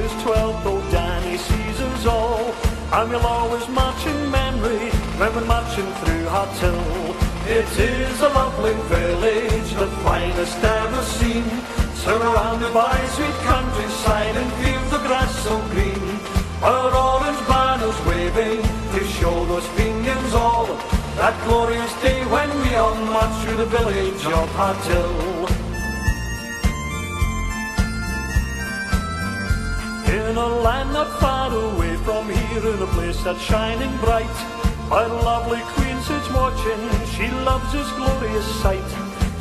is 12, though Danny sees us all. And we'll always march in memory when we're marching through Harthill. It is a lovely village, the finest ever seen, surrounded by sweet countryside and fields of grass so green. Our orange banners waving to show those Fenians all that glorious day when we all march through the village of Harthill. In a land not far away from here, in a place that's shining bright, our lovely queen sits watching, she loves this glorious sight.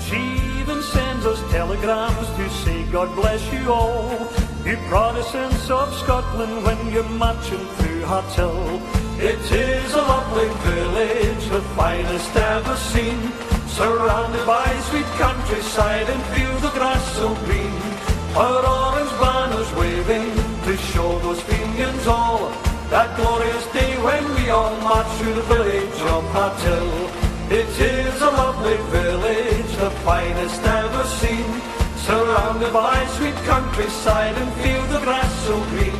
She even sends us telegrams to say God bless you all, you Protestants of Scotland, when you're marching through Harthill. It is a lovely village, the finest ever seen, surrounded by sweet countryside and fields of grass so green. Our orange banners waving to show those Fenians all that glorious day when we all march through the village of Harthill. It is a lovely village, the finest ever seen, surrounded by sweet countryside and fields of grass so green.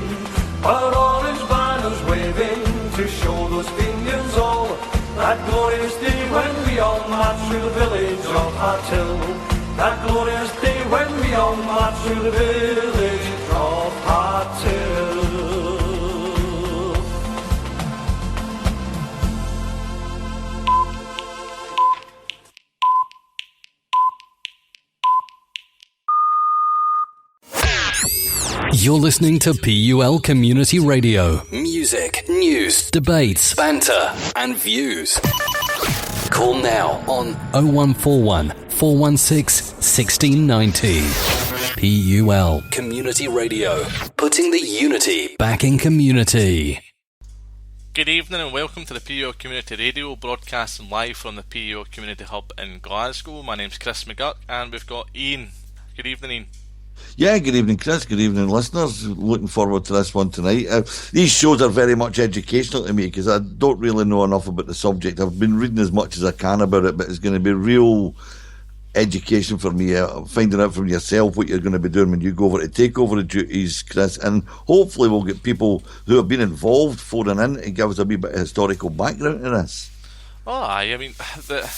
Our orange banners waving to show those Fenians all that glorious day when we all march through the village of Harthill. That glorious day when we all march through the village of Harthill. You're listening to PUL Community Radio. Music, news, debates, banter, and views. Call now on 0141 416 1690. PUL Community Radio. Putting the unity back in community. Good evening and welcome to the PUL Community Radio, broadcasting live from the PUL Community Hub in Glasgow. My name's Chris McGurk and we've got Ian. Good evening, Ian. Yeah, good evening, Chris. Good evening, listeners. Looking forward to this one tonight. These shows are very much educational to me because I don't really know enough about the subject. I've been reading as much as I can about it, but it's going to be real education for me, finding out from yourself what you're going to be doing when you go over to take over the duties, Chris, and hopefully we'll get people who have been involved phoning in and give us a wee bit of historical background to this. Oh, aye. I mean, the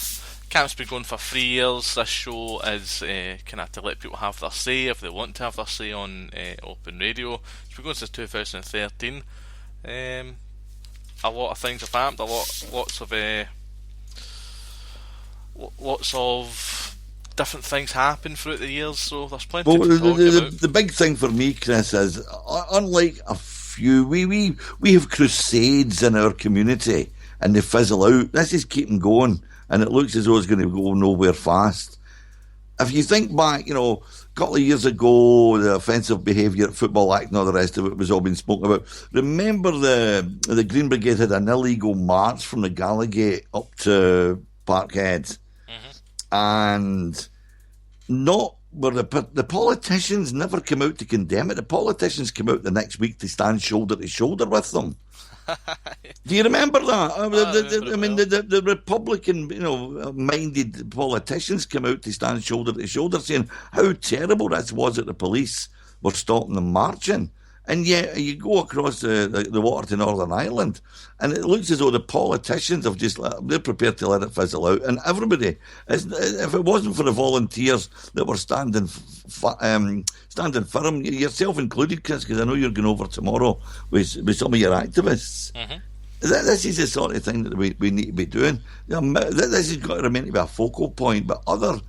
camp's been going for 3 years. This show is kind of to let people have their say if they want to have their say on open radio. It's been going since 2013. A lot of things have happened. Lots of different things happen throughout the years, so there's plenty to talk about. The big thing for me, Chris, is unlike a few, we have crusades in our community and they fizzle out. This is keeping going and it looks as though it's going to go nowhere fast. If you think back, a couple of years ago, the offensive behaviour at Football Act and all the rest of it was all being spoken about. Remember the Green Brigade had an illegal march from the Gallagate up to Parkhead. And the politicians never come out to condemn it. The politicians come out the next week to stand shoulder to shoulder with them. Do you remember that? The Republican, minded politicians come out to stand shoulder to shoulder saying how terrible this was that the police were stopping them marching. And yet you go across the water to Northern Ireland and it looks as though the politicians have they're prepared to let it fizzle out. And everybody, if it wasn't for the volunteers that were standing firm, yourself included, Chris, because I know you're going over tomorrow with some of your activists. Mm-hmm. This is the sort of thing that we need to be doing. This has got to remain to be a focal point, but other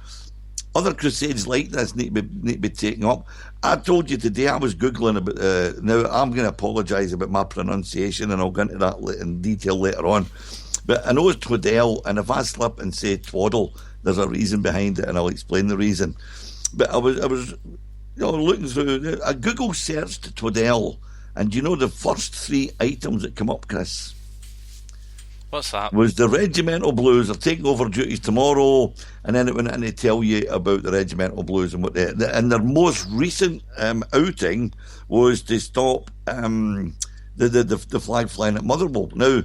crusades like this need to be taken up. I told you today I was Googling about, now I'm going to apologise about my pronunciation and I'll go into that in detail later on. But I know it's Twaddell, and if I slip and say Twaddle, there's a reason behind it and I'll explain the reason. But I was looking through, I Google searched Twaddell, and do you know the first 3 items that come up, Chris? What's that? Was the Regimental Blues are taking over duties tomorrow, and then it went in to tell you about the Regimental Blues and what and their most recent outing was to stop the flag flying at Motherwell. Now,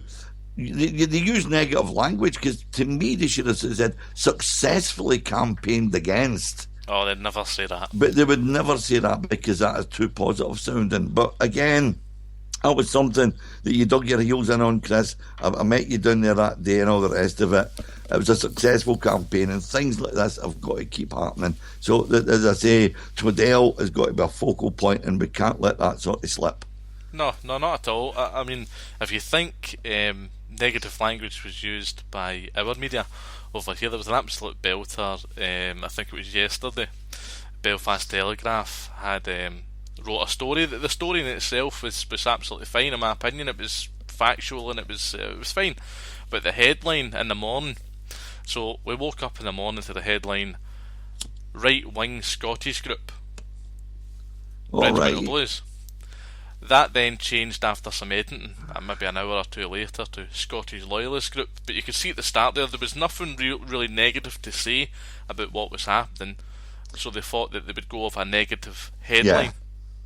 they use negative language because to me they should have said successfully campaigned against Oh, they'd never say that. But they would never say that because that is too positive sounding. But again, that was something that you dug your heels in on, Chris. I met you down there that day and all the rest of it. It was a successful campaign, and things like this have got to keep happening. So, as I say, Twaddell has got to be a focal point, and we can't let that sort of slip. No, not at all. I mean, if you think negative language was used by our media over here, there was an absolute belter. I think it was yesterday. Belfast Telegraph had wrote a story. The story in itself was absolutely fine, in my opinion. It was factual and it was fine. But the headline in the morning, so we woke up in the morning to the headline, right-wing Scottish group, Red, White or Blues. That then changed after some editing, maybe an hour or two later, to Scottish Loyalist group. But you could see at the start there was nothing really negative to say about what was happening. So they thought that they would go off a negative headline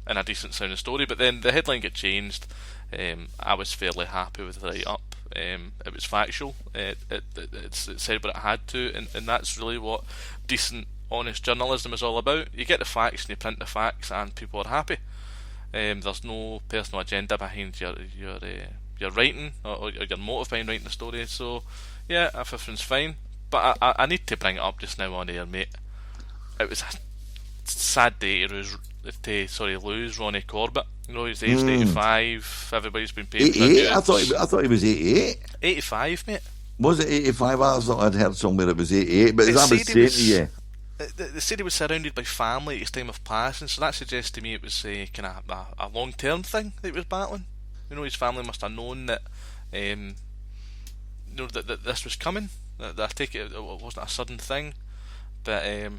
and a decent sounding story. But then the headline got changed. I was fairly happy with the write-up. It was factual. It said what it had to, and that's really what decent, honest journalism is all about. You get the facts and you print the facts, and people are happy. There's no personal agenda behind your writing or your motive behind writing the story. So yeah, everything's fine. But I need to bring it up just now on air, mate. It was a sad day to lose Ronnie Corbett. You know, he's aged 85. Everybody's been paid. 88? I thought he was 88. 85, mate. Was it 85? I thought I'd heard somewhere it was 88. But as I was saying to you, they said he was surrounded by family at his time of passing, so that suggests to me it was kind of a long-term thing that he was battling. You know, his family must have known that, that this was coming. That I take it wasn't a sudden thing, but he'd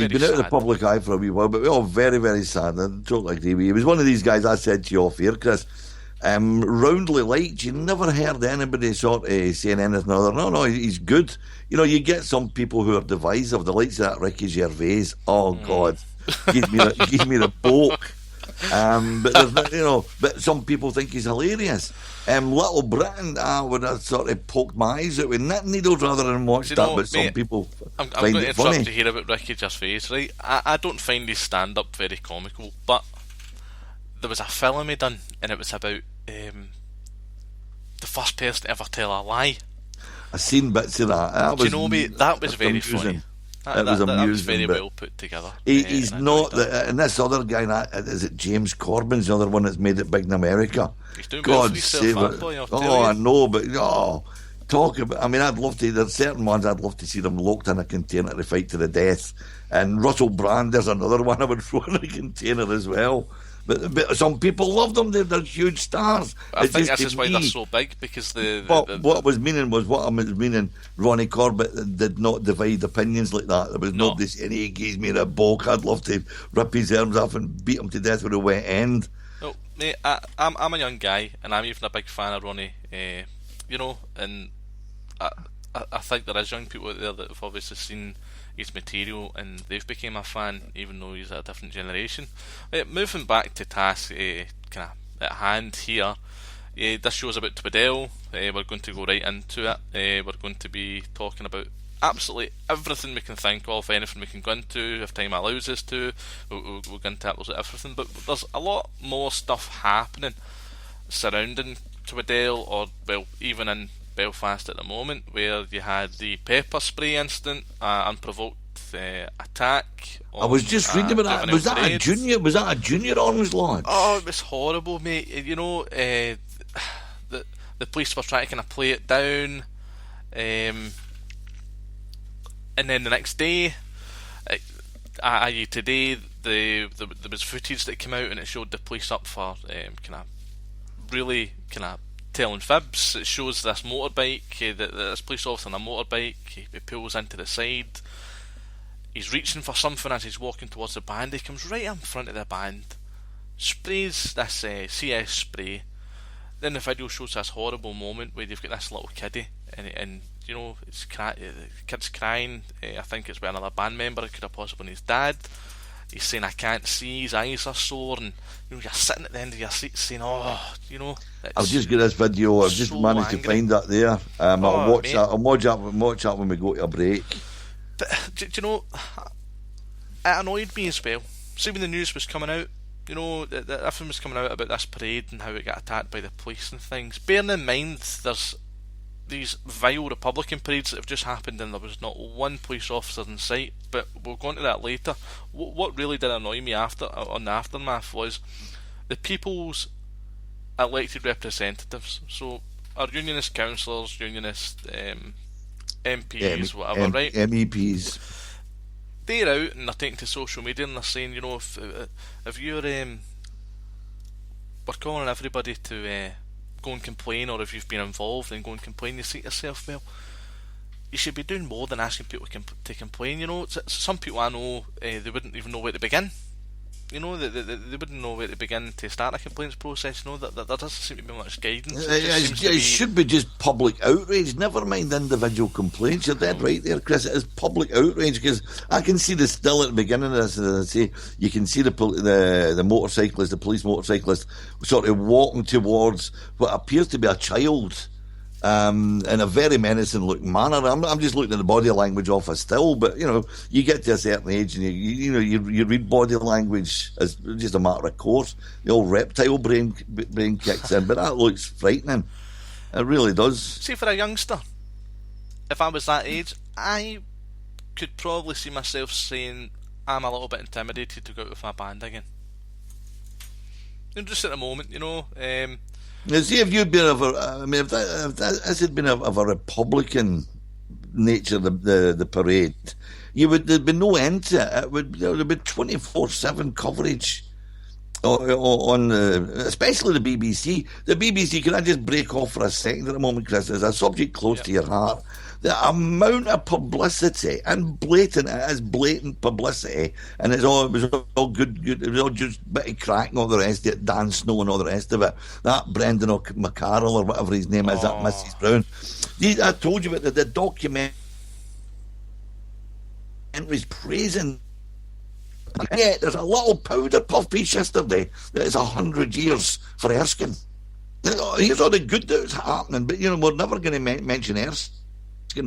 been out of the public eye for a wee while, but we're all very, very sad. I totally agree with you. He was one of these guys I said to you off here, Chris, roundly liked. You never heard anybody sort of saying anything other. No, he's good. You know, you get some people who are divisive, the likes of that Ricky Gervais. Oh, God. Give me the poke. But some people think he's hilarious. Little Britain, I would have sort of poked my eyes out with knitting needles rather than watch that, but some people I'm find going to it funny. interrupt to hear about Ricky Gervais, right? I don't find his stand-up very comical, but there was a film he done, and it was about the first person to ever tell a lie. I've seen bits of that. Do you know, mate, that was very funny. That was very well put together. He's not, and this other guy, is it James Corbyn's the other one that's made it big in America? He's doing well for himself, I know, but talk about. I mean, I'd love to. There's certain ones I'd love to see them locked in a container to fight to the death. And Russell Brand, there's another one I would throw in a container as well. But some people love them. They're huge stars. I think that's just why they're so big, because what I was meaning, Ronnie Corbett did not divide opinions like that. There was nobody saying, he gives me a bulk. I'd love to rip his arms off and beat him to death with a wet end. No, mate, I'm a young guy, and I'm even a big fan of Ronnie. And I think there is young people out there that have obviously seen his material and they've become a fan, even though he's a different generation. Moving back to task kind of at hand here, this show's about Twaddell. We're going to go right into it. We're going to be talking about absolutely everything we can think of, anything we can go into if time allows us to. We'll go into absolutely everything, but there's a lot more stuff happening surrounding Twaddell, or even in Belfast at the moment, where you had the pepper spray incident, unprovoked attack. I was just reading about that. Was that a junior Orange Lodge? Oh, it was horrible, mate. You know, the police were trying to kind of play it down, and then the next day, today, there was footage that came out and it showed the police up for really telling fibs. It shows this motorbike, this police officer on a motorbike. He pulls into the side. He's reaching for something as he's walking towards the band. He comes right in front of the band, sprays this CS spray. Then the video shows this horrible moment where they've got this little kiddie, and you know, the kid's crying. I think it's with another band member. It could have possibly been his dad. He's saying, "I can't see." His eyes are sore, and you know, you're sitting at the end of your seat saying, "Oh, you know." I'll just get this video. I've just managed to find that there. I'll watch that when we go to a break. But do you know? annoyed me as well. See, when the news was coming out, you know, everything was coming out about this parade and how it got attacked by the police and things. Bearing in mind, there's these vile Republican parades that have just happened and there was not one police officer in sight, but we'll go into that later. What really did annoy me on the aftermath was the people's elected representatives. So our unionist councillors, unionist MPs, whatever, right? MEPs. They're out and they're taking to social media and they're saying, you know, if you're we're calling everybody to go and complain, or if you've been involved and go and complain, you say to yourself, well, you should be doing more than asking people to complain. You know, some people I know, they wouldn't even know where to begin. You know, they wouldn't know where to begin to start a complaints process. You know, that there doesn't seem to be much guidance. It should be just public outrage, never mind individual complaints. You're dead right there, Chris. It is public outrage, because I can see the still at the beginning of this, as I say, you can see the motorcyclist, the police motorcyclist, sort of walking towards what appears to be a child, in a very menacing looking manner. I'm just looking at the body language off a still, but you know, you get to a certain age and you read body language as just a matter of course. The old reptile brain kicks in, but that looks frightening. It really does. See, for a youngster, if I was that age, I could probably see myself saying, I'm a little bit intimidated to go out with my band again. And just at the moment, you know. Now, see, if you'd been if this had been of a Republican nature, the parade, there'd be no end to it. There'd be 24/7 coverage on especially the BBC. The BBC, can I just break off for a second at the moment, Chris? There's a subject close to your heart. The amount of publicity, and blatant publicity, and it was all good, it was all just a bit of crack and all the rest of it, Dan Snow and all the rest of it, that Brendan McCarroll or whatever his name is, that Mrs. Brown. I told you about the documentaries praising. And yet there's a little powder puff piece yesterday that is 100 years for Erskine. Here's all the good that's happening, but you know, we're never going to mention Erskine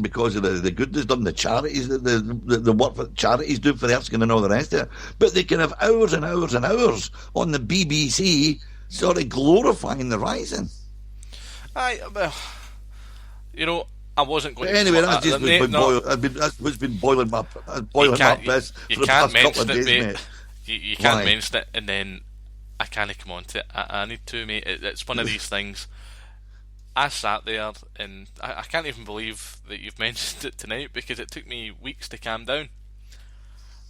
because of the good that's done, the charities, the work that charities do for Erskine and all the rest of it. But they can have hours and hours and hours on the BBC sort of glorifying the rising. Well, you know, I wasn't going but to... Anyway, that's what's been boiling my piss you for the past couple of days, mate. You can't mention it and then I can't come on to it. I need to, mate. It's one of these things. I sat there and I can't even believe that you've mentioned it tonight, because it took me weeks to calm down.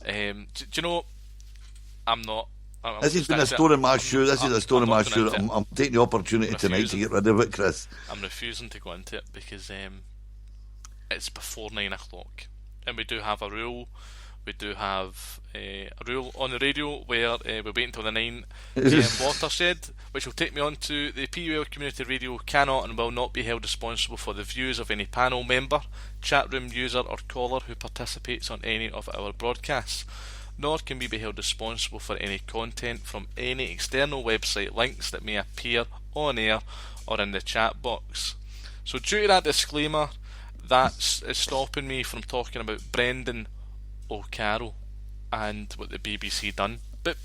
Do you know, this has been a stone in my shoe. This is a stone in my shoe. I'm taking the opportunity tonight to get rid of it, Chris. I'm refusing to go into it because it's before 9 o'clock. And we do have a rule. We do have a rule on the radio where we wait until the 9 a.m. watershed, which will take me on to the PUL Community Radio cannot and will not be held responsible for the views of any panel member, chat room user or caller who participates on any of our broadcasts, nor can we be held responsible for any content from any external website links that may appear on air or in the chat box. So due to that disclaimer, that's stopping me from talking about Brendan O'Carroll and what the BBC done. But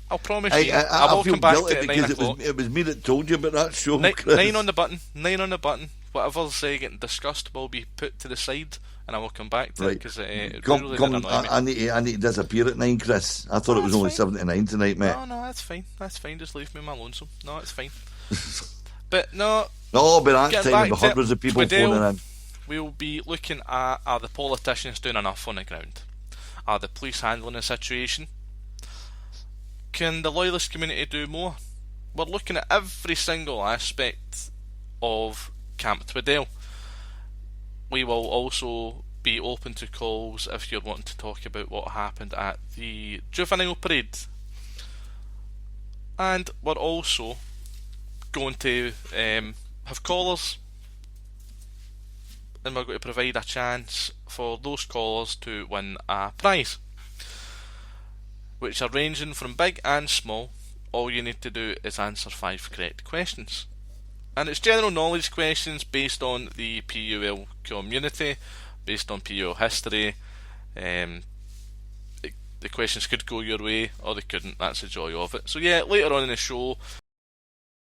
I'll promise you, I will come back to it at 9 o'clock. It was me that told you about that show, 9 on the button. 9 on the button. Whatever's getting discussed will be put to the side, and I will come back to it because it really did annoy me. I need to disappear at 9, Chris. I thought it was only 7 to 9 tonight, mate. No, that's fine. That's fine. Just leave me my lonesome. No, it's fine. But no. No, but that time, hundreds of people phoning in. We'll be looking at, are the politicians doing enough on the ground? Are the police handling the situation? Can the loyalist community do more? We're looking at every single aspect of Camp Twaddell. We will also be open to calls if you're wanting to talk about what happened at the juvenile parade. And we're also going to have callers, and we're going to provide a chance for those callers to win a prize, which are ranging from big and small. All you need to do is answer 5 correct questions, and it's general knowledge questions based on the PUL community, based on PUL history. It the questions could go your way or they couldn't. That's the joy of it. So yeah, later on in the show,